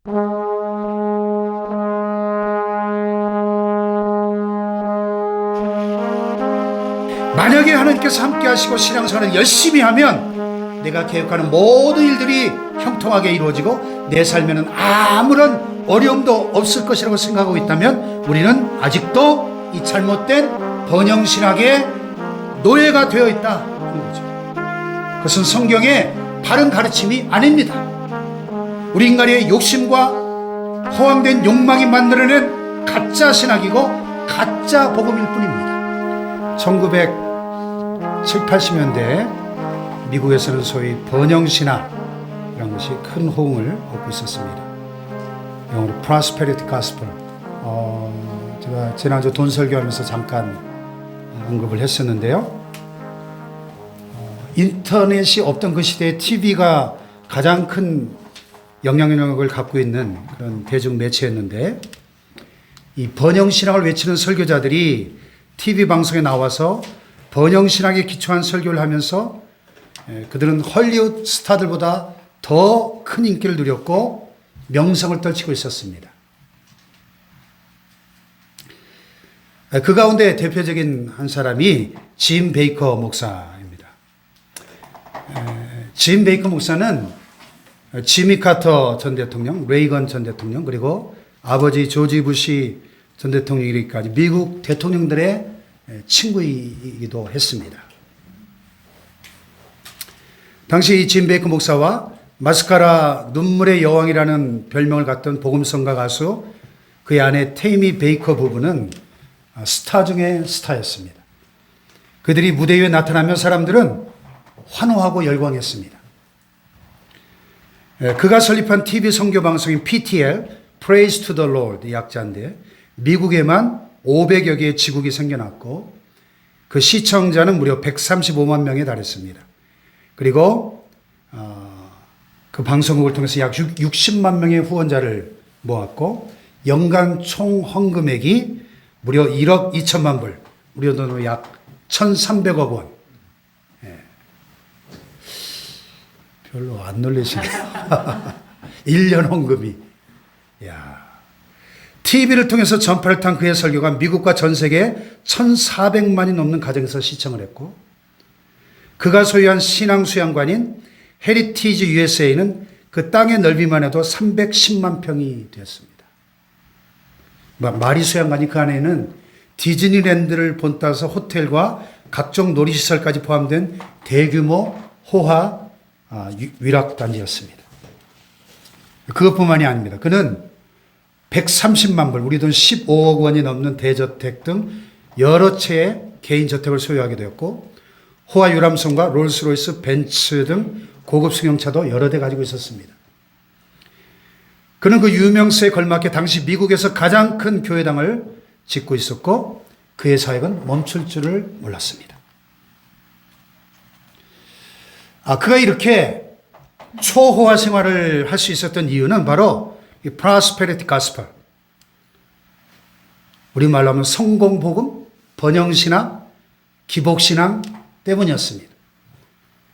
만약에 하나님께서 함께 하시고 신앙생활을 열심히 하면 내가 계획하는 모든 일들이 형통하게 이루어지고 내 삶에는 아무런 어려움도 없을 것이라고 생각하고 있다면 우리는 아직도 이 잘못된 번영신학의 노예가 되어 있다는 거죠. 그것은 성경의 바른 가르침이 아닙니다. 우리 인간의 욕심과 허황된 욕망이 만들어낸 가짜 신학이고 가짜 복음일 뿐입니다. 1970, 80년대 미국에서는 소위 번영신학이라는 것이 큰 호응을 얻고 있었습니다. 영어로 Prosperity Gospel. 제가 지난주 돈 설교하면서 잠깐 언급을 했었는데요. 인터넷이 없던 그 시대에 TV가 가장 큰 영향력을 갖고 있는 그런 대중 매체였는데 이 번영신학을 외치는 설교자들이 TV 방송에 나와서 번영신학에 기초한 설교를 하면서 그들은 헐리우드 스타들보다 더 큰 인기를 누렸고 명성을 떨치고 있었습니다. 그 가운데 대표적인 한 사람이 짐 베이커 목사입니다. 짐 베이커 목사는 지미 카터 전 대통령, 레이건 전 대통령, 그리고 아버지 조지 부시 전 대통령이기까지 미국 대통령들의 친구이기도 했습니다. 당시 짐 베이커 목사와 마스카라 눈물의 여왕이라는 별명을 갖던 복음성가 가수 그의 아내 테이미 베이커 부부는 스타 중의 스타였습니다. 그들이 무대 위에 나타나면 사람들은 환호하고 열광했습니다. 그가 설립한 TV 선교 방송인 PTL, Praise to the Lord 약자인데 미국에만 500여 개의 지국이 생겨났고 그 시청자는 무려 135만 명에 달했습니다. 그리고 그 방송국을 통해서 약 60만 명의 후원자를 모았고 연간 총 헌금액이 무려 1억 2천만 불, 우리 돈으로 약 1,300억 원. 별로 안 놀라시네요. 1년 헌금이. TV를 통해서 전파를 탄 그의 설교가 미국과 전 세계 1,400만이 넘는 가정에서 시청을 했고 그가 소유한 신앙수양관인 헤리티지 USA는 그 땅의 넓이만 해도 310만 평이 되었습니다. 마리 수양관이 그 안에는 디즈니랜드를 본따서 호텔과 각종 놀이시설까지 포함된 대규모 호화 위락단지였습니다. 그것뿐만이 아닙니다. 그는 130만 불, 우리 돈 15억 원이 넘는 대저택 등 여러 채의 개인 저택을 소유하게 되었고 호화 유람선과 롤스로이스, 벤츠 등 고급 승용차도 여러 대 가지고 있었습니다. 그는 그 유명세에 걸맞게 당시 미국에서 가장 큰 교회당을 짓고 있었고 그의 사역은 멈출 줄을 몰랐습니다. 그가 이렇게 초호화 생활을 할 수 있었던 이유는 바로 이 Prosperity Gospel, 우리말로 하면 성공복음, 번영신앙, 기복신앙 때문이었습니다.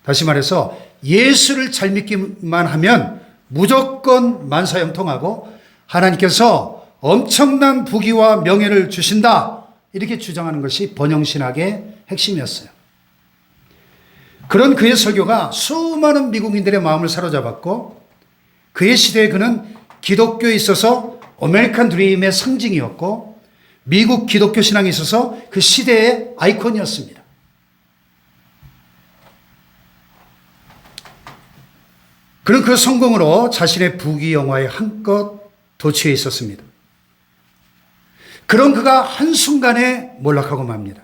다시 말해서 예수를 잘 믿기만 하면 무조건 만사형통하고 하나님께서 엄청난 부귀와 명예를 주신다, 이렇게 주장하는 것이 번영신학의 핵심이었어요. 그런 그의 설교가 수많은 미국인들의 마음을 사로잡았고 그의 시대에 그는 기독교에 있어서 아메리칸 드림의 상징이었고 미국 기독교 신앙에 있어서 그 시대의 아이콘이었습니다. 그는 그 성공으로 자신의 부귀영화에 한껏 도취해 있었습니다. 그런 그가 한순간에 몰락하고 맙니다.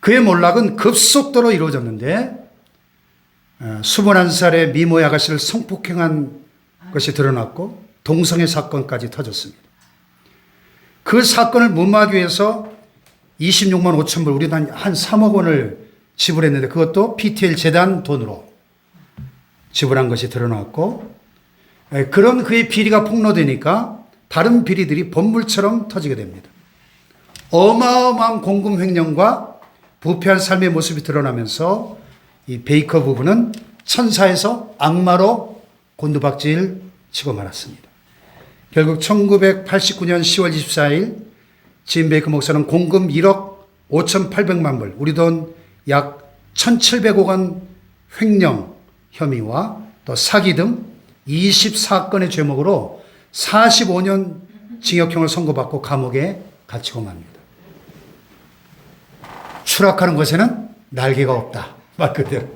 그의 몰락은 급속도로 이루어졌는데 21살의 미모의 아가씨를 성폭행한 것이 드러났고 동성애 사건까지 터졌습니다. 그 사건을 무마하기 위해서 26만 5천 불, 우리는 한 3억 원을 지불했는데 그것도 PTL 재단 돈으로 지불한 것이 드러났고 그런 그의 비리가 폭로되니까 다른 비리들이 번물처럼 터지게 됩니다. 어마어마한 공금 횡령과 부패한 삶의 모습이 드러나면서 이 베이커 부부는 천사에서 악마로 곤두박질 치고 말았습니다. 결국 1989년 10월 24일 짐 베이커 목사는 공금 1억 5,800만 불, 우리 돈 약 1,700억 원 횡령 혐의와 또 사기 등 20사건의 죄목으로 45년 징역형을 선고받고 감옥에 갇히고 맙니다. 추락하는 것에는 날개가 없다. 말 그대로.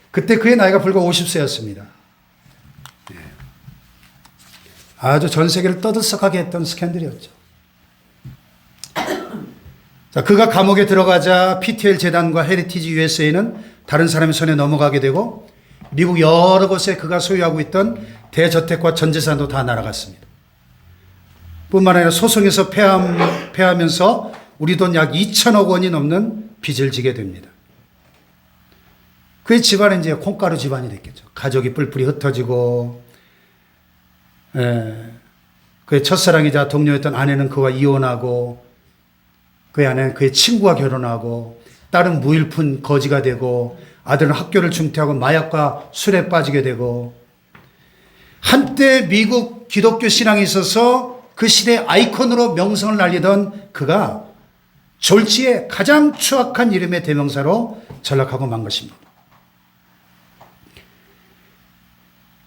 그때 그의 나이가 불과 50세였습니다. 아주 전 세계를 떠들썩하게 했던 스캔들이었죠. 자, 그가 감옥에 들어가자 PTL 재단과 헤리티지 USA는 다른 사람의 손에 넘어가게 되고 미국 여러 곳에 그가 소유하고 있던 대저택과 전 재산도 다 날아갔습니다. 뿐만 아니라 소송에서 패하면서 우리 돈 약 2천억 원이 넘는 빚을 지게 됩니다. 그의 집안은 이제 콩가루 집안이 됐겠죠. 가족이 뿔뿔이 흩어지고, 그의 첫사랑이자 동료였던 아내는 그와 이혼하고, 그의 아내는 그의 친구와 결혼하고, 딸은 무일푼 거지가 되고, 아들은 학교를 중퇴하고 마약과 술에 빠지게 되고, 한때 미국 기독교 신앙에 있어서 그 시대의 아이콘으로 명성을 날리던 그가 졸지에 가장 추악한 이름의 대명사로 전락하고 만 것입니다.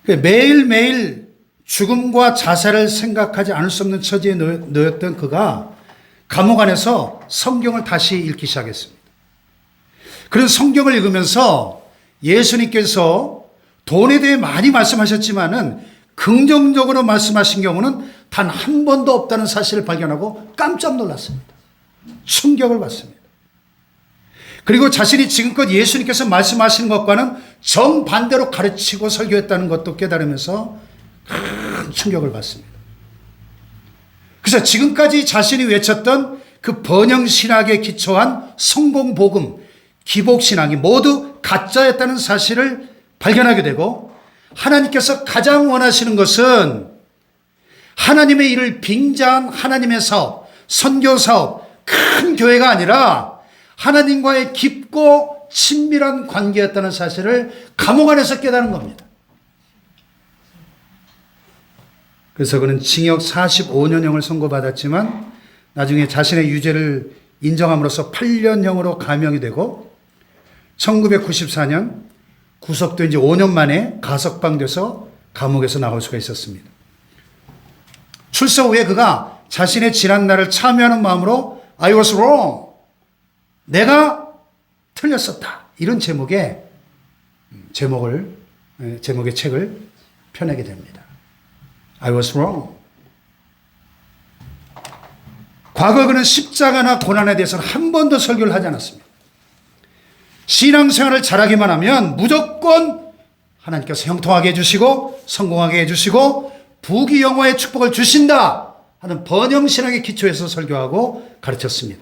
매일매일 죽음과 자살을 생각하지 않을 수 없는 처지에 놓였던 그가 감옥 안에서 성경을 다시 읽기 시작했습니다. 그런 성경을 읽으면서 예수님께서 돈에 대해 많이 말씀하셨지만은 긍정적으로 말씀하신 경우는 단 한 번도 없다는 사실을 발견하고 깜짝 놀랐습니다. 충격을 받습니다. 그리고 자신이 지금껏 예수님께서 말씀하신 것과는 정반대로 가르치고 설교했다는 것도 깨달으면서 큰 충격을 받습니다. 그래서 지금까지 자신이 외쳤던 그 번영신학에 기초한 성공복음, 기복신학이 모두 가짜였다는 사실을 발견하게 되고, 하나님께서 가장 원하시는 것은 하나님의 일을 빙자한 하나님의 사업, 선교 사업, 큰 교회가 아니라 하나님과의 깊고 친밀한 관계였다는 사실을 감옥 안에서 깨달은 겁니다. 그래서 그는 징역 45년형을 선고받았지만 나중에 자신의 유죄를 인정함으로써 8년형으로 감형이 되고 1994년 구속된 지 5년 만에 가석방돼서 감옥에서 나올 수가 있었습니다. 출소 후에 그가 자신의 지난 날을 참여하는 마음으로 I was wrong. 내가 틀렸었다. 이런 제목의 책을 펴내게 됩니다. I was wrong. 과거 그는 십자가나 고난에 대해서는 한 번도 설교를 하지 않았습니다. 신앙생활을 잘하기만 하면 무조건 하나님께서 형통하게 해주시고 성공하게 해주시고 부귀영화의 축복을 주신다 하는 번영신학의 기초에서 설교하고 가르쳤습니다.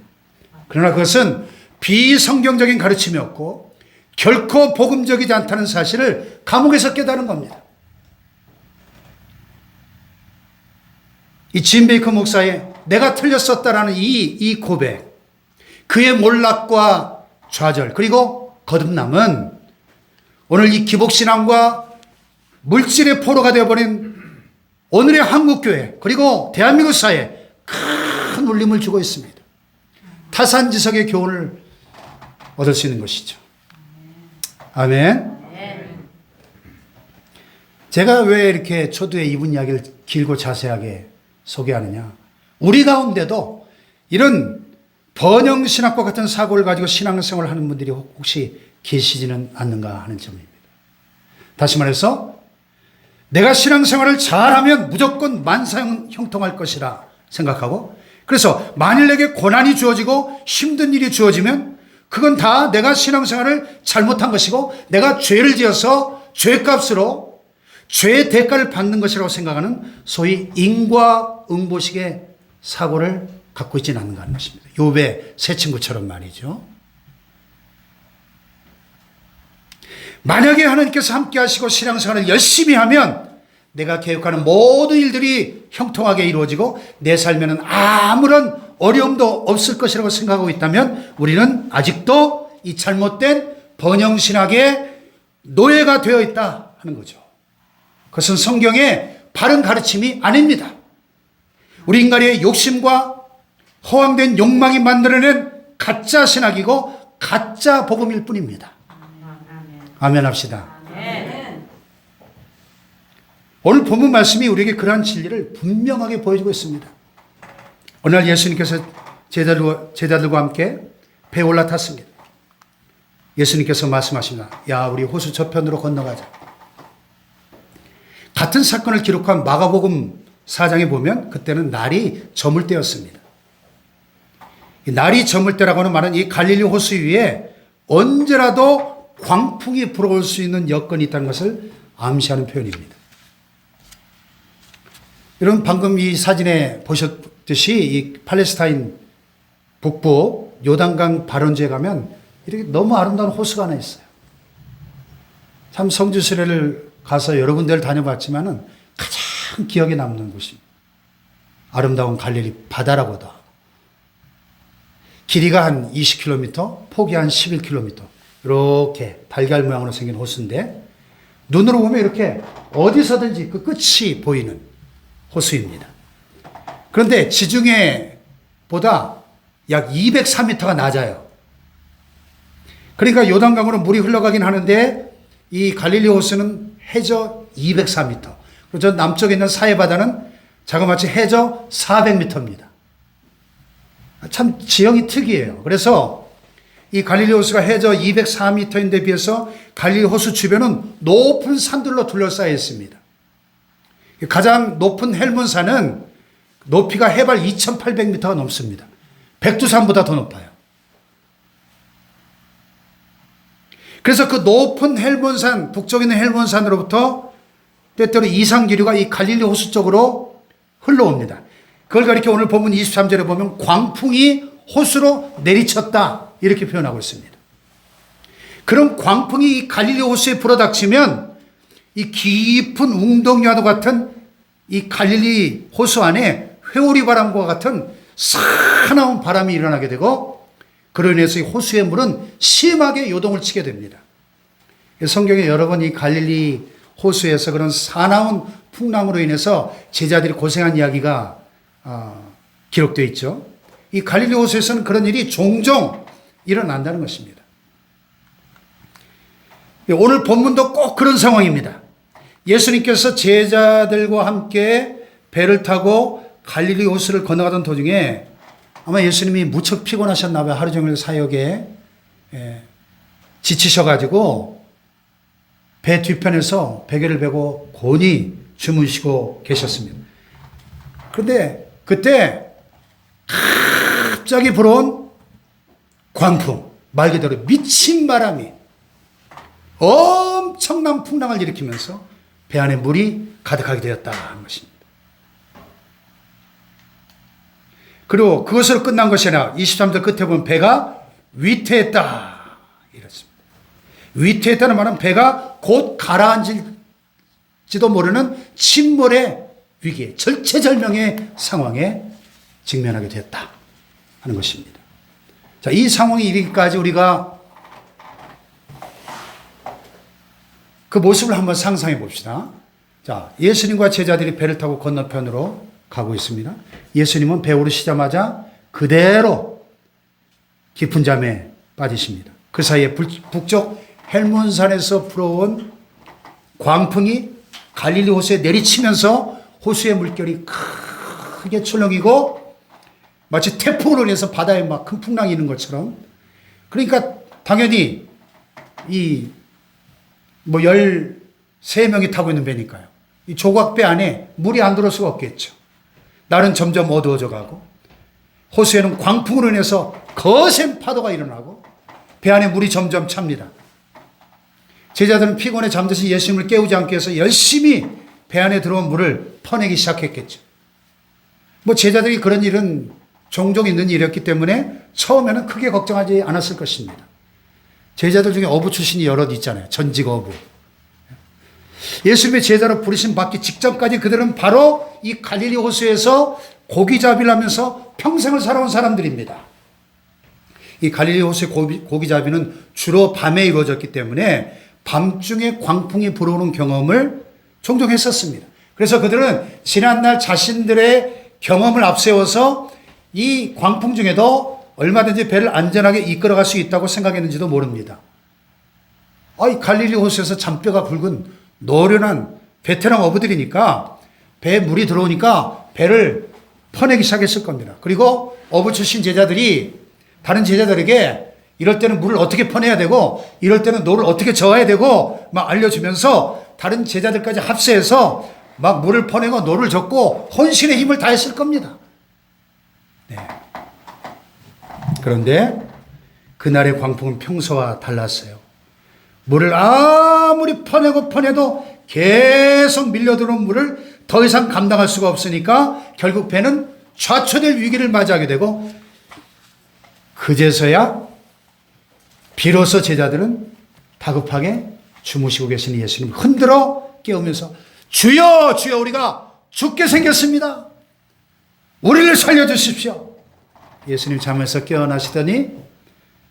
그러나 그것은 비성경적인 가르침이었고 결코 복음적이지 않다는 사실을 감옥에서 깨달은 겁니다. 이 짐 베이커 목사의 내가 틀렸었다라는 이 고백, 그의 몰락과 좌절 그리고 거듭남은 오늘 이 기복신앙과 물질의 포로가 되어버린 오늘의 한국교회 그리고 대한민국 사회에 큰 울림을 주고 있습니다. 타산지석의 교훈을 얻을 수 있는 것이죠. 아멘. 제가 왜 이렇게 초두에 이분 이야기를 길고 자세하게 소개하느냐. 우리 가운데도 이런 번영신학과 같은 사고를 가지고 신앙생활을 하는 분들이 혹시 계시지는 않는가 하는 점입니다. 다시 말해서 내가 신앙생활을 잘하면 무조건 만사형통할 것이라 생각하고, 그래서 만일 내게 고난이 주어지고 힘든 일이 주어지면 그건 다 내가 신앙생활을 잘못한 것이고 내가 죄를 지어서 죄값으로 죄의 대가를 받는 것이라고 생각하는 소위 인과응보식의 사고를 갖고 있지는 않는가 하는 것입니다. 욥의 세 친구처럼 말이죠. 만약에 하나님께서 함께 하시고 신앙생활을 열심히 하면 내가 계획하는 모든 일들이 형통하게 이루어지고 내 삶에는 아무런 어려움도 없을 것이라고 생각하고 있다면 우리는 아직도 이 잘못된 번영신학의 노예가 되어 있다 하는 거죠. 그것은 성경의 바른 가르침이 아닙니다. 우리 인간의 욕심과 허황된 욕망이 만들어낸 가짜 신학이고 가짜 복음일 뿐입니다. 아멘 합시다. 오늘 본문 말씀이 우리에게 그러한 진리를 분명하게 보여주고 있습니다. 어느 날 예수님께서 제자들과 함께 배에 올라탔습니다. 예수님께서 말씀하십니다. 야, 우리 호수 저편으로 건너가자. 같은 사건을 기록한 마가복음 4장에 보면 그때는 날이 저물 때였습니다. 이 날이 저물 때라고 하는 말은 이 갈릴리 호수 위에 언제라도 광풍이 불어올 수 있는 여건이 있다는 것을 암시하는 표현입니다. 여러분 방금 이 사진에 보셨듯이 이 팔레스타인 북부 요단강 발원지에 가면 이렇게 너무 아름다운 호수가 하나 있어요. 참 성지순례를 가서 여러 군데를 다녀봤지만은 가장 기억에 남는 곳입니다. 아름다운 갈릴리 바다라고도 하고 길이가 한 20km, 폭이 한 11km 이렇게 달걀 모양으로 생긴 호수인데 눈으로 보면 이렇게 어디서든지 그 끝이 보이는 호수입니다. 그런데 지중해보다 약 204m가 낮아요. 그러니까 요단강으로 물이 흘러가긴 하는데 이 갈릴리 호수는 해저 204m. 그리고 저 남쪽에 있는 사해바다는 자그마치 해저 400m입니다. 참 지형이 특이해요. 그래서 이 갈릴리 호수가 해저 204m인데 비해서 갈릴리 호수 주변은 높은 산들로 둘러싸여 있습니다. 가장 높은 헬몬산은 높이가 해발 2800m가 넘습니다. 백두산보다 더 높아요. 그래서 그 높은 헬몬산, 북쪽에 있는 헬몬산으로부터 때때로 이상기류가 이 갈릴리 호수 쪽으로 흘러옵니다. 그걸 가리켜 오늘 본문 23절에 보면 광풍이 호수로 내리쳤다 이렇게 표현하고 있습니다. 그런 광풍이 이 갈릴리 호수에 불어닥치면 이 깊은 웅덩이와도 같은 이 갈릴리 호수 안에 회오리 바람과 같은 사나운 바람이 일어나게 되고 그로 인해서 이 호수의 물은 심하게 요동을 치게 됩니다. 성경에 여러 번 이 갈릴리 호수에서 그런 사나운 풍랑으로 인해서 제자들이 고생한 이야기가 기록되어 있죠. 이 갈릴리 호수에서는 그런 일이 종종 일어난다는 것입니다. 오늘 본문도 꼭 그런 상황입니다. 예수님께서 제자들과 함께 배를 타고 갈릴리 호수를 건너가던 도중에 아마 예수님이 무척 피곤하셨나 봐요. 하루 종일 사역에 지치셔가지고 배 뒤편에서 베개를 베고 곤히 주무시고 계셨습니다. 그런데 그때 갑자기 불어온 광풍, 말 그대로 미친 바람이 엄청난 풍랑을 일으키면서 배 안에 물이 가득하게 되었다는 것입니다. 그리고 그것으로 끝난 것이 아니라 23절 끝에 보면 배가 위태했다 이렇습니다. 위태했다는 말은 배가 곧 가라앉을지도 모르는 침몰의 위기에 절체절명의 상황에 직면하게 되었다 하는 것입니다. 자, 이 상황이 이르기까지 우리가 그 모습을 한번 상상해 봅시다. 자, 예수님과 제자들이 배를 타고 건너편으로 가고 있습니다. 예수님은 배 오르시자마자 그대로 깊은 잠에 빠지십니다. 그 사이에 북쪽 헬몬산에서 불어온 광풍이 갈릴리 호수에 내리치면서 호수의 물결이 크게 출렁이고 마치 태풍으로 인해서 바다에 막 큰 풍랑이 있는 것처럼, 그러니까 당연히 이 13명이 타고 있는 배니까요. 이 조각배 안에 물이 안 들어올 수가 없겠죠. 날은 점점 어두워져 가고 호수에는 광풍으로 인해서 거센 파도가 일어나고 배 안에 물이 점점 찹니다. 제자들은 피곤해 잠드신 예수님을 깨우지 않기 위해서 열심히 배 안에 들어온 물을 퍼내기 시작했겠죠. 제자들이 그런 일은 종종 있는 일이었기 때문에 처음에는 크게 걱정하지 않았을 것입니다. 제자들 중에 어부 출신이 여럿 있잖아요. 전직 어부. 예수님의 제자로 부르심 받기 직전까지 그들은 바로 이 갈릴리 호수에서 고기잡이를 하면서 평생을 살아온 사람들입니다. 이 갈릴리 호수의 고기잡이는 주로 밤에 이루어졌기 때문에 밤중에 광풍이 불어오는 경험을 종종 했었습니다. 그래서 그들은 지난날 자신들의 경험을 앞세워서 이 광풍 중에도 얼마든지 배를 안전하게 이끌어갈 수 있다고 생각했는지도 모릅니다. 이 갈릴리 호수에서 잔뼈가 굵은 노련한 베테랑 어부들이니까 배에 물이 들어오니까 배를 퍼내기 시작했을 겁니다. 그리고 어부 출신 제자들이 다른 제자들에게 이럴 때는 물을 어떻게 퍼내야 되고 이럴 때는 노를 어떻게 저어야 되고 막 알려주면서 다른 제자들까지 합세해서 막 물을 퍼내고 노를 젓고 혼신의 힘을 다했을 겁니다. 네. 그런데 그날의 광풍은 평소와 달랐어요. 물을 아무리 퍼내도 계속 밀려들어온 물을 더 이상 감당할 수가 없으니까 결국 배는 좌초될 위기를 맞이하게 되고 그제서야 비로소 제자들은 다급하게 주무시고 계신 예수님을 흔들어 깨우면서 주여 주여 우리가 죽게 생겼습니다. 우리를 살려주십시오. 예수님 잠에서 깨어나시더니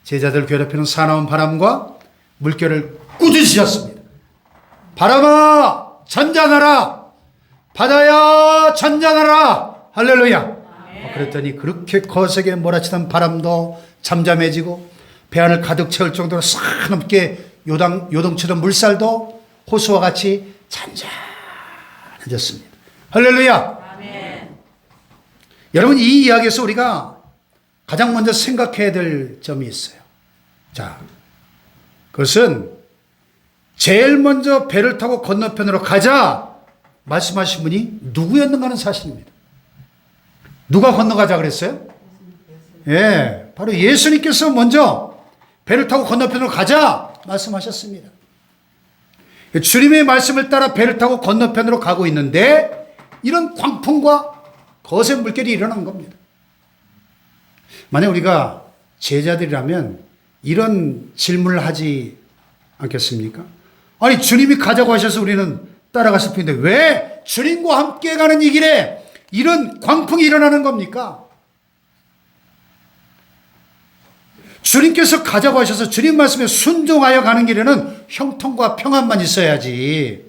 제자들 괴롭히는 사나운 바람과 물결을 꾸짖으셨습니다. 바람아 잔잔하라. 바다야 잔잔하라. 할렐루야. 그랬더니 그렇게 거세게 몰아치던 바람도 잠잠해지고 배 안을 가득 채울 정도로 사납게 요동치던 물살도 호수와 같이 잔잔해졌습니다. 할렐루야. 아멘. 여러분 이 이야기에서 우리가 가장 먼저 생각해야 될 점이 있어요. 자, 그것은 제일 먼저 배를 타고 건너편으로 가자 말씀하신 분이 누구였는가 하는 사실입니다. 누가 건너가자 그랬어요? 예, 바로 예수님께서 먼저 배를 타고 건너편으로 가자 말씀하셨습니다. 주님의 말씀을 따라 배를 타고 건너편으로 가고 있는데 이런 광풍과 거센 물결이 일어난 겁니다. 만약 우리가 제자들이라면 이런 질문을 하지 않겠습니까? 아니 주님이 가자고 하셔서 우리는 따라갔을 뿐인데 왜 주님과 함께 가는 이 길에 이런 광풍이 일어나는 겁니까? 주님께서 가자고 하셔서 주님 말씀에 순종하여 가는 길에는 형통과 평안만 있어야지.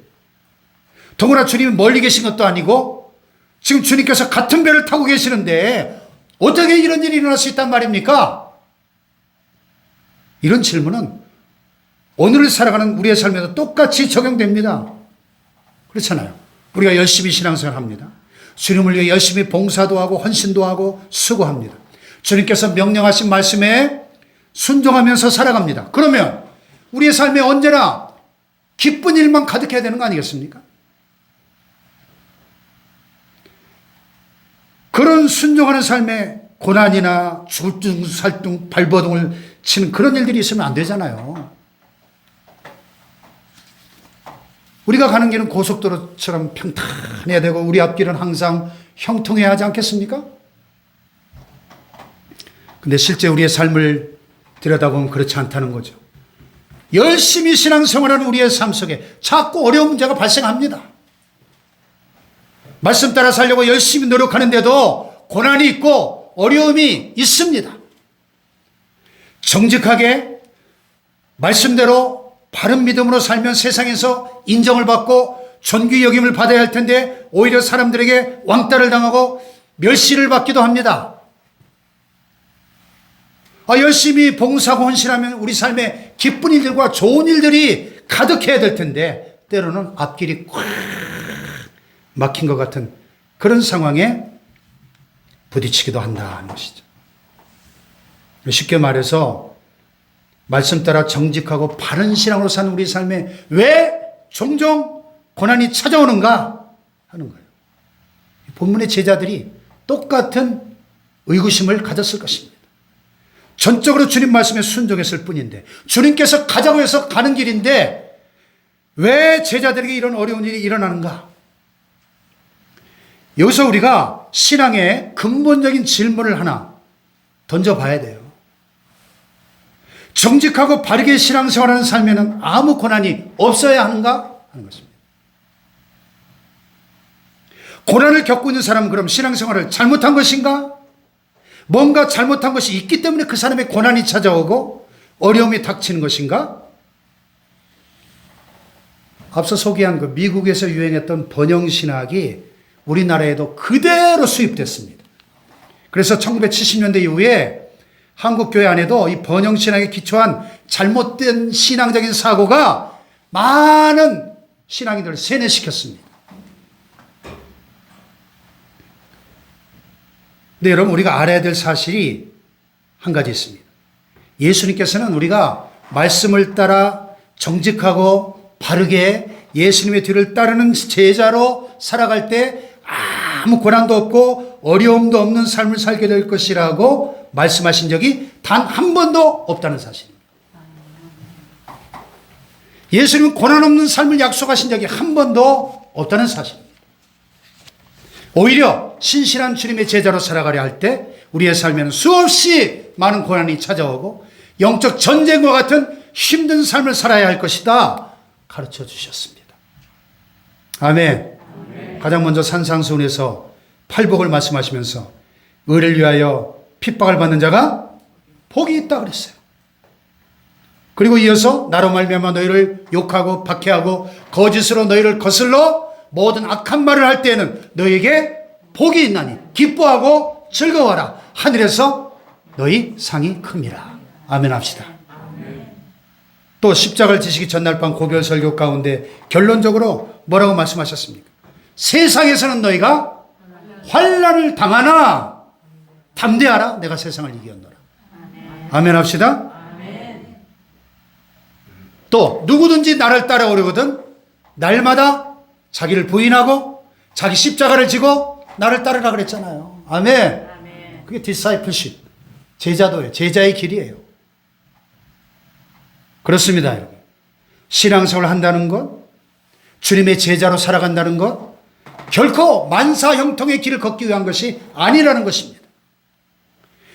더구나 주님이 멀리 계신 것도 아니고 지금 주님께서 같은 배를 타고 계시는데 어떻게 이런 일이 일어날 수 있단 말입니까? 이런 질문은 오늘을 살아가는 우리의 삶에도 똑같이 적용됩니다. 그렇잖아요. 우리가 열심히 신앙생활 합니다. 주님을 위해 열심히 봉사도 하고 헌신도 하고 수고합니다. 주님께서 명령하신 말씀에 순종하면서 살아갑니다. 그러면 우리의 삶에 언제나 기쁜 일만 가득해야 되는 거 아니겠습니까? 그런 순종하는 삶에 고난이나 죽을둥살둥 발버둥을 치는 그런 일들이 있으면 안 되잖아요. 우리가 가는 길은 고속도로처럼 평탄해야 되고 우리 앞길은 항상 형통해야 하지 않겠습니까? 근데 실제 우리의 삶을 들여다보면 그렇지 않다는 거죠. 열심히 신앙생활하는 우리의 삶 속에 자꾸 어려운 문제가 발생합니다. 말씀 따라 살려고 열심히 노력하는데도 고난이 있고 어려움이 있습니다. 정직하게 말씀대로 바른 믿음으로 살면 세상에서 인정을 받고 존귀 여김을 받아야 할 텐데 오히려 사람들에게 왕따를 당하고 멸시를 받기도 합니다. 열심히 봉사하고 헌신하면 우리 삶에 기쁜 일들과 좋은 일들이 가득해야 될 텐데 때로는 앞길이 꽉 막힌 것 같은 그런 상황에 부딪히기도 한다는 것이죠. 쉽게 말해서 말씀 따라 정직하고 바른 신앙으로 사는 우리 삶에 왜 종종 고난이 찾아오는가 하는 거예요. 본문의 제자들이 똑같은 의구심을 가졌을 것입니다. 전적으로 주님 말씀에 순종했을 뿐인데 주님께서 가자고 해서 가는 길인데 왜 제자들에게 이런 어려운 일이 일어나는가? 여기서 우리가 신앙의 근본적인 질문을 하나 던져봐야 돼요. 정직하고 바르게 신앙생활하는 삶에는 아무 고난이 없어야 하는가 하는 것입니다. 고난을 겪고 있는 사람은 그럼 신앙생활을 잘못한 것인가? 뭔가 잘못한 것이 있기 때문에 그 사람의 고난이 찾아오고 어려움이 닥치는 것인가? 앞서 소개한 그 미국에서 유행했던 번영신학이 우리나라에도 그대로 수입됐습니다. 그래서 1970년대 이후에 한국교회 안에도 이 번영신앙에 기초한 잘못된 신앙적인 사고가 많은 신앙인들을 세뇌시켰습니다. 근데 여러분, 우리가 알아야 될 사실이 한 가지 있습니다. 예수님께서는 우리가 말씀을 따라 정직하고 바르게 예수님의 뒤를 따르는 제자로 살아갈 때 아무 고난도 없고 어려움도 없는 삶을 살게 될 것이라고 말씀하신 적이 단 한 번도 없다는 사실입니다. 예수님은 고난 없는 삶을 약속하신 적이 한 번도 없다는 사실입니다. 오히려 신실한 주님의 제자로 살아가려 할 때 우리의 삶에는 수없이 많은 고난이 찾아오고 영적 전쟁과 같은 힘든 삶을 살아야 할 것이다 가르쳐 주셨습니다. 아멘. 가장 먼저 산상수훈에서 팔복을 말씀하시면서 의를 위하여 핍박을 받는 자가 복이 있다 그랬어요. 그리고 이어서 나로 말미암아 너희를 욕하고 박해하고 거짓으로 너희를 거슬러 모든 악한 말을 할 때에는 너희에게 복이 있나니 기뻐하고 즐거워하라. 하늘에서 너희 상이 큼이라. 아멘 합시다. 또 십자가를 지시기 전날 밤 고별 설교 가운데 결론적으로 뭐라고 말씀하셨습니까? 세상에서는 너희가 환난을 당하나 담대하라. 내가 세상을 이겼노라. 아멘 합시다. 또 누구든지 나를 따라오려거든 날마다 자기를 부인하고 자기 십자가를 지고 나를 따르라 그랬잖아요. 아멘. 그게 디사이플십, 제자도예요. 제자의 길이에요. 그렇습니다, 여러분. 신앙생활을 한다는 것, 주님의 제자로 살아간다는 것, 결코 만사형통의 길을 걷기 위한 것이 아니라는 것입니다.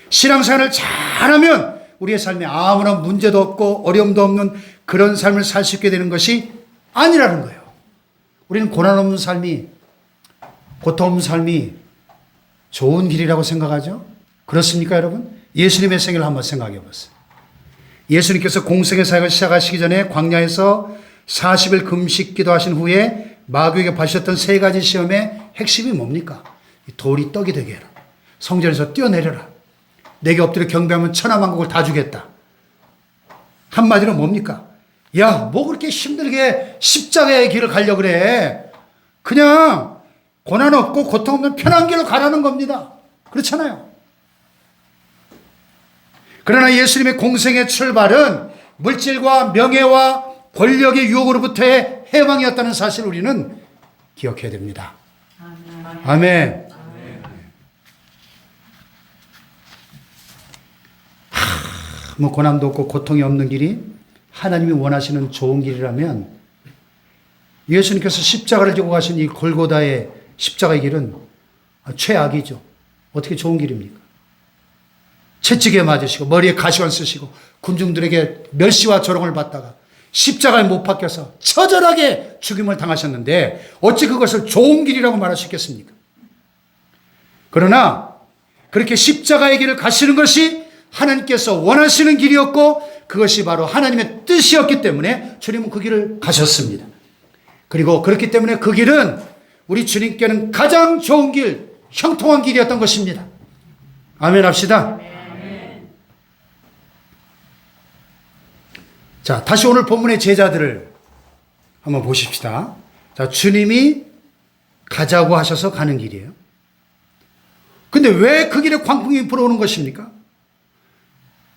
신앙생활을 잘하면 우리의 삶에 아무런 문제도 없고 어려움도 없는 그런 삶을 살 수 있게 되는 것이 아니라는 거예요. 우리는 고난 없는 삶이, 고통 없는 삶이 좋은 길이라고 생각하죠? 그렇습니까, 여러분? 예수님의 생애를 한번 생각해 보세요. 예수님께서 공생의 사역을 시작하시기 전에 광야에서 40일 금식 기도하신 후에 마귀에게 받으셨던 세 가지 시험의 핵심이 뭡니까? 돌이 떡이 되게 해라. 성전에서 뛰어내려라. 내게 엎드려 경배하면 천하만국을 다 주겠다. 한마디로 뭡니까? 야, 뭐 그렇게 힘들게 십자가의 길을 가려고 그래. 그냥 고난 없고 고통 없는 편한 길로 가라는 겁니다. 그렇잖아요. 그러나 예수님의 공생의 출발은 물질과 명예와 권력의 유혹으로부터의 해방이었다는 사실을 우리는 기억해야 됩니다. 아멘. 뭐 고난도 없고 고통이 없는 길이 하나님이 원하시는 좋은 길이라면 예수님께서 십자가를 지고 가신 이 골고다의 십자가의 길은 최악이죠. 어떻게 좋은 길입니까? 채찍에 맞으시고 머리에 가시관 쓰시고 군중들에게 멸시와 조롱을 받다가 십자가에 못 박혀서 처절하게 죽임을 당하셨는데 어찌 그것을 좋은 길이라고 말할 수 있겠습니까? 그러나 그렇게 십자가의 길을 가시는 것이 하나님께서 원하시는 길이었고 그것이 바로 하나님의 뜻이었기 때문에 주님은 그 길을 가셨습니다. 그리고 그렇기 때문에 그 길은 우리 주님께는 가장 좋은 길, 형통한 길이었던 것입니다. 아멘 합시다. 자, 다시 오늘 본문의 제자들을 한번 보십시다. 자, 주님이 가자고 하셔서 가는 길이에요. 근데 왜 그 길에 광풍이 불어오는 것입니까?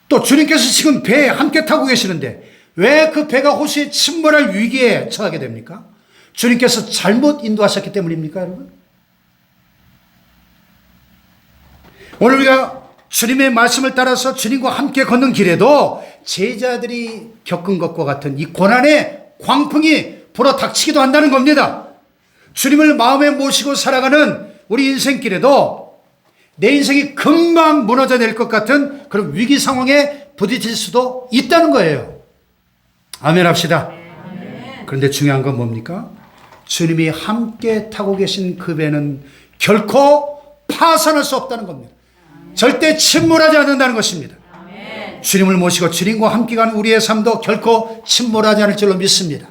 또 주님께서 지금 배에 함께 타고 계시는데 왜 그 배가 호수에 침몰할 위기에 처하게 됩니까? 주님께서 잘못 인도하셨기 때문입니까, 여러분? 오늘 우리가 주님의 말씀을 따라서 주님과 함께 걷는 길에도 제자들이 겪은 것과 같은 이 고난의 광풍이 불어 닥치기도 한다는 겁니다. 주님을 마음에 모시고 살아가는 우리 인생길에도 내 인생이 금방 무너져 낼 것 같은 그런 위기 상황에 부딪힐 수도 있다는 거예요. 아멘 합시다. 그런데 중요한 건 뭡니까? 주님이 함께 타고 계신 그 배는 결코 파산할 수 없다는 겁니다. 절대 침몰하지 않는다는 것입니다. 주님을 모시고 주님과 함께 가는 우리의 삶도 결코 침몰하지 않을 줄로 믿습니다.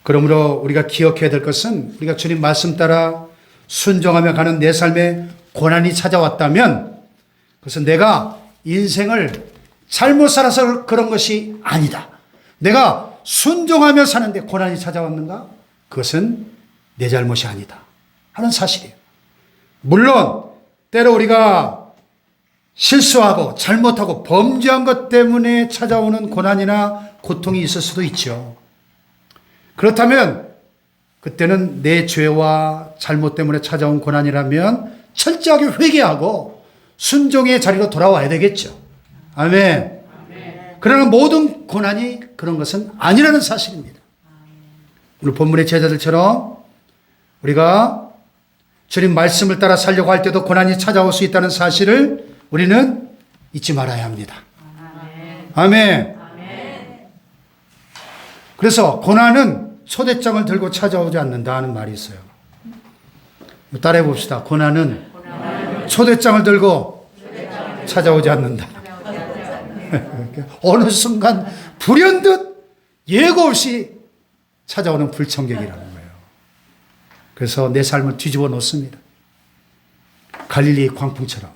그러므로 우리가 기억해야 될 것은 우리가 주님 말씀 따라 순종하며 가는 내 삶에 고난이 찾아왔다면 그것은 내가 인생을 잘못 살아서 그런 것이 아니다. 내가 순종하며 사는데 고난이 찾아왔는가? 그것은 내 잘못이 아니다 하는 사실이에요. 물론 때로 우리가 실수하고 잘못하고 범죄한 것 때문에 찾아오는 고난이나 고통이 있을 수도 있죠. 그렇다면 그때는 내 죄와 잘못 때문에 찾아온 고난이라면 철저하게 회개하고 순종의 자리로 돌아와야 되겠죠. 아멘. 그러나 모든 고난이 그런 것은 아니라는 사실입니다. 오늘 본문의 제자들처럼 우리가 주님 말씀을 따라 살려고 할 때도 고난이 찾아올 수 있다는 사실을 우리는 잊지 말아야 합니다. 아멘. 그래서 고난은 초대장을 들고 찾아오지 않는다는 말이 있어요. 따라해 봅시다. 고난은 초대장을 들고 찾아오지 않는다. 어느 순간 불현듯 예고 없이 찾아오는 불청객이라는 거예요. 그래서 내 삶을 뒤집어 놓습니다. 갈릴리 광풍처럼.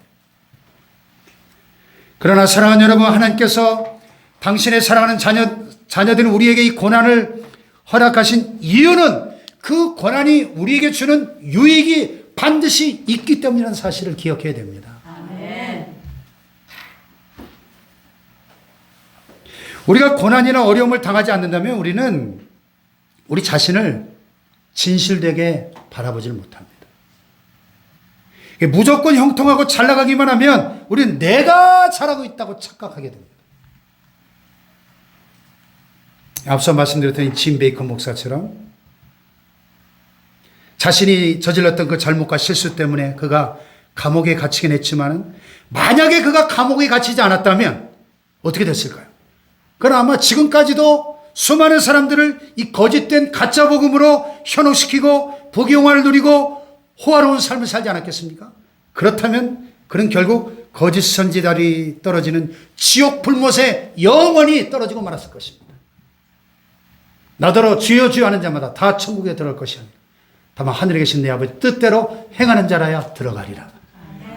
그러나 사랑하는 여러분, 하나님께서 당신의 사랑하는 자녀들은 우리에게 이 고난을 허락하신 이유는 그 고난이 우리에게 주는 유익이 반드시 있기 때문이라는 사실을 기억해야 됩니다. 아멘. 우리가 고난이나 어려움을 당하지 않는다면 우리는 우리 자신을 진실되게 바라보질 못합니다. 무조건 형통하고 잘 나가기만 하면 우리는 내가 잘하고 있다고 착각하게 됩니다. 앞서 말씀드렸던 짐 베이컨 목사처럼 자신이 저질렀던 그 잘못과 실수 때문에 그가 감옥에 갇히긴 했지만 만약에 그가 감옥에 갇히지 않았다면 어떻게 됐을까요? 그건 아마 지금까지도 수많은 사람들을 이 거짓된 가짜 복음으로 현혹시키고 부귀영화를 누리고 호화로운 삶을 살지 않았겠습니까? 그렇다면 그는 결국 거짓 선지자리 떨어지는 지옥 불못에 영원히 떨어지고 말았을 것입니다. 나더러 주여 주여 하는 자마다 다 천국에 들어갈 것이 아니라 다만 하늘에 계신 내 아버지 뜻대로 행하는 자라야 들어가리라.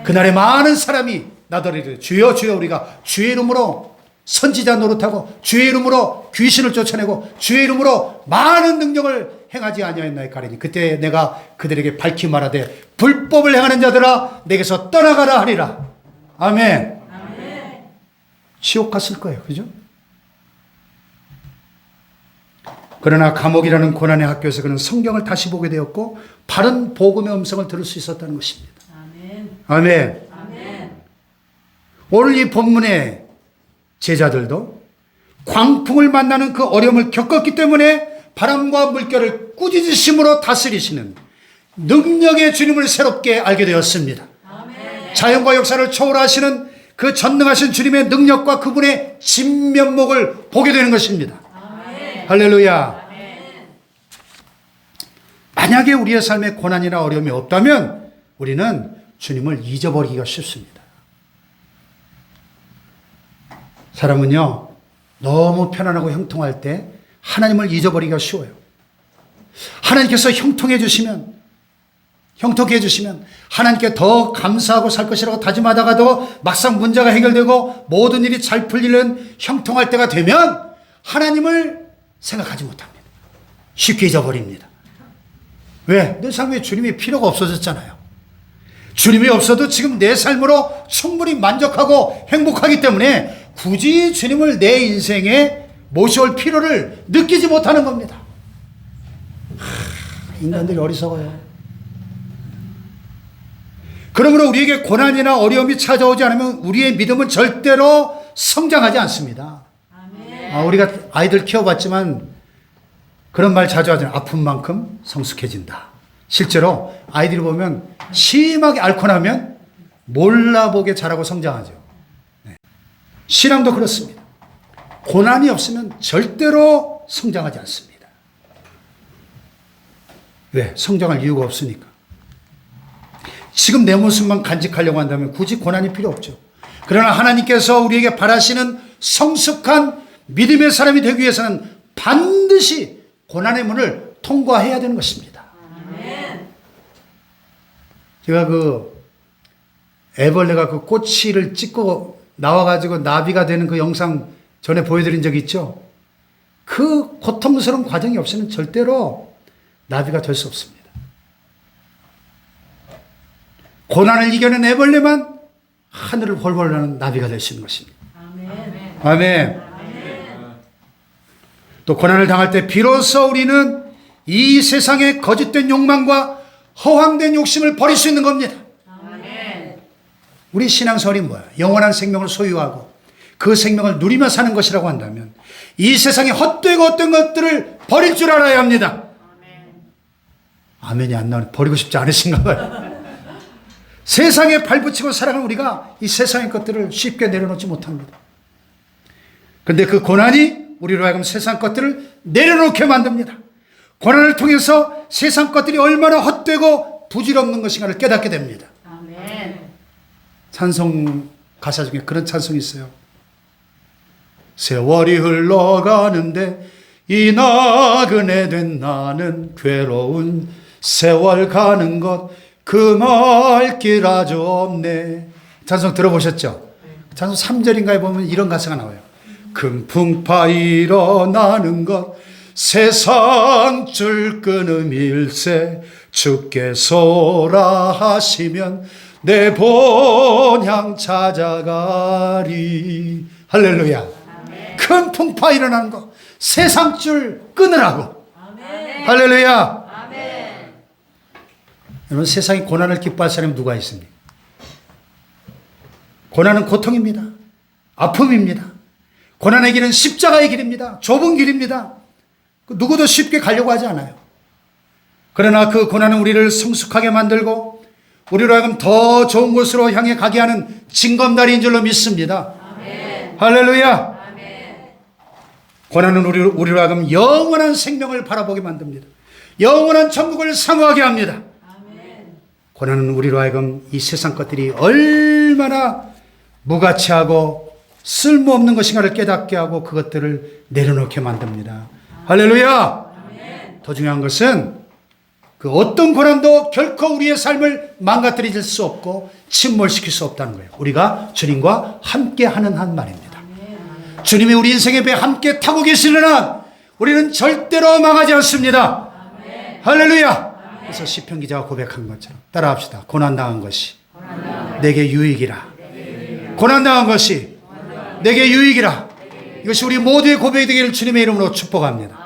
그날에 많은 사람이 나더러 이르되 주여 주여 우리가 주의 이름으로 선지자 노릇하고 주의 이름으로 귀신을 쫓아내고 주의 이름으로 많은 능력을 행하지 아니하였나이까 하리니 그때 내가 그들에게 밝히 말하되 불법을 행하는 자들아 내게서 떠나가라 하리라. 아멘. 아멘. 지옥 갔을 거예요. 그죠? 그러나 감옥이라는 고난의 학교에서 그는 성경을 다시 보게 되었고 바른 복음의 음성을 들을 수 있었다는 것입니다. 아멘. 아멘. 아멘. 오늘 이 본문의 제자들도 광풍을 만나는 그 어려움을 겪었기 때문에 바람과 물결을 꾸짖으심으로 다스리시는 능력의 주님을 새롭게 알게 되었습니다. 아멘. 자연과 역사를 초월하시는 그 전능하신 주님의 능력과 그분의 진면목을 보게 되는 것입니다. 아멘. 할렐루야. 아멘. 만약에 우리의 삶에 고난이나 어려움이 없다면 우리는 주님을 잊어버리기가 쉽습니다. 사람은요, 너무 편안하고 형통할 때 하나님을 잊어버리기가 쉬워요. 하나님께서 형통해 주시면, 형통해 주시면 하나님께 더 감사하고 살 것이라고 다짐하다가도 막상 문제가 해결되고 모든 일이 잘 풀리는 형통할 때가 되면 하나님을 생각하지 못합니다. 쉽게 잊어버립니다. 왜? 내 삶에 주님이 필요가 없어졌잖아요. 주님이 없어도 지금 내 삶으로 충분히 만족하고 행복하기 때문에 굳이 주님을 내 인생에 모셔올 필요를 느끼지 못하는 겁니다. 인간들이 어리석어요. 그러므로 우리에게 고난이나 어려움이 찾아오지 않으면 우리의 믿음은 절대로 성장하지 않습니다. 우리가 아이들 키워봤지만 그런 말 자주 하잖아요. 아픈 만큼 성숙해진다. 실제로 아이들이 보면 심하게 앓고 나면 몰라보게 자라고 성장하죠. 신앙도 그렇습니다. 고난이 없으면 절대로 성장하지 않습니다. 왜? 성장할 이유가 없으니까. 지금 내 모습만 간직하려고 한다면 굳이 고난이 필요 없죠. 그러나 하나님께서 우리에게 바라시는 성숙한 믿음의 사람이 되기 위해서는 반드시 고난의 문을 통과해야 되는 것입니다. 제가 애벌레가 꼬치를 찢고 나와가지고 나비가 되는 그 영상 전에 보여드린 적 있죠? 그 고통스러운 과정이 없이는 절대로 나비가 될 수 없습니다. 고난을 이겨낸 애벌레만 하늘을 훨훨 나는 나비가 될 수 있는 것입니다. 아멘. 또 고난을 당할 때 비로소 우리는 이 세상의 거짓된 욕망과 허황된 욕심을 버릴 수 있는 겁니다. 우리 신앙생활이 뭐야? 영원한 생명을 소유하고 그 생명을 누리며 사는 것이라고 한다면 이 세상에 헛되고 어떤 것들을 버릴 줄 알아야 합니다. 아멘이 안 나오네. 버리고 싶지 않으신가 봐요. 세상에 발붙이고 살아가는 우리가 이 세상의 것들을 쉽게 내려놓지 못합니다. 그런데 그 고난이 우리로 하여금 세상 것들을 내려놓게 만듭니다. 고난을 통해서 세상 것들이 얼마나 헛되고 부질없는 것인가를 깨닫게 됩니다. 아멘. 찬송 가사 중에 그런 찬송이 있어요. 세월이 흘러가는데 이 나그네 된 나는 괴로운 세월 가는 것 그 말 길 아주 없네. 찬송 들어보셨죠? 찬송 3절인가에 보면 이런 가사가 나와요. 큰 풍파 일어나는 것 세상 줄 끊음일세 주께서라 하시면 내 본향 찾아가리. 할렐루야. 아멘. 큰 풍파 일어나는 것 세상 줄 끊으라고. 아멘. 할렐루야. 아멘. 여러분 세상에 고난을 기뻐할 사람이 누가 있습니까? 고난은 고통입니다. 아픔입니다. 고난의 길은 십자가의 길입니다. 좁은 길입니다. 누구도 쉽게 가려고 하지 않아요. 그러나 그 고난은 우리를 성숙하게 만들고 우리로 하여금 더 좋은 곳으로 향해 가게 하는 징검다리인 줄로 믿습니다. 아멘. 할렐루야. 아멘. 고난은 우리로 하여금 영원한 생명을 바라보게 만듭니다. 영원한 천국을 상호하게 합니다. 아멘. 고난은 우리로 하여금 이 세상 것들이 얼마나 무가치하고 쓸모없는 것인가를 깨닫게 하고 그것들을 내려놓게 만듭니다. 할렐루야. 아멘. 더 중요한 것은 그 어떤 고난도 결코 우리의 삶을 망가뜨릴 수 없고 침몰시킬 수 없다는 거예요. 우리가 주님과 함께 하는 한 말입니다. 아멘. 주님이 우리 인생의 배에 함께 타고 계시는 한 우리는 절대로 망하지 않습니다. 아멘. 할렐루야. 아멘. 그래서 시편 기자가 고백한 것처럼 따라합시다. 고난당한 것이 내게 유익이라. 고난당한 것이 내게 유익이라. 이것이 우리 모두의 고백이 되기를 주님의 이름으로 축복합니다.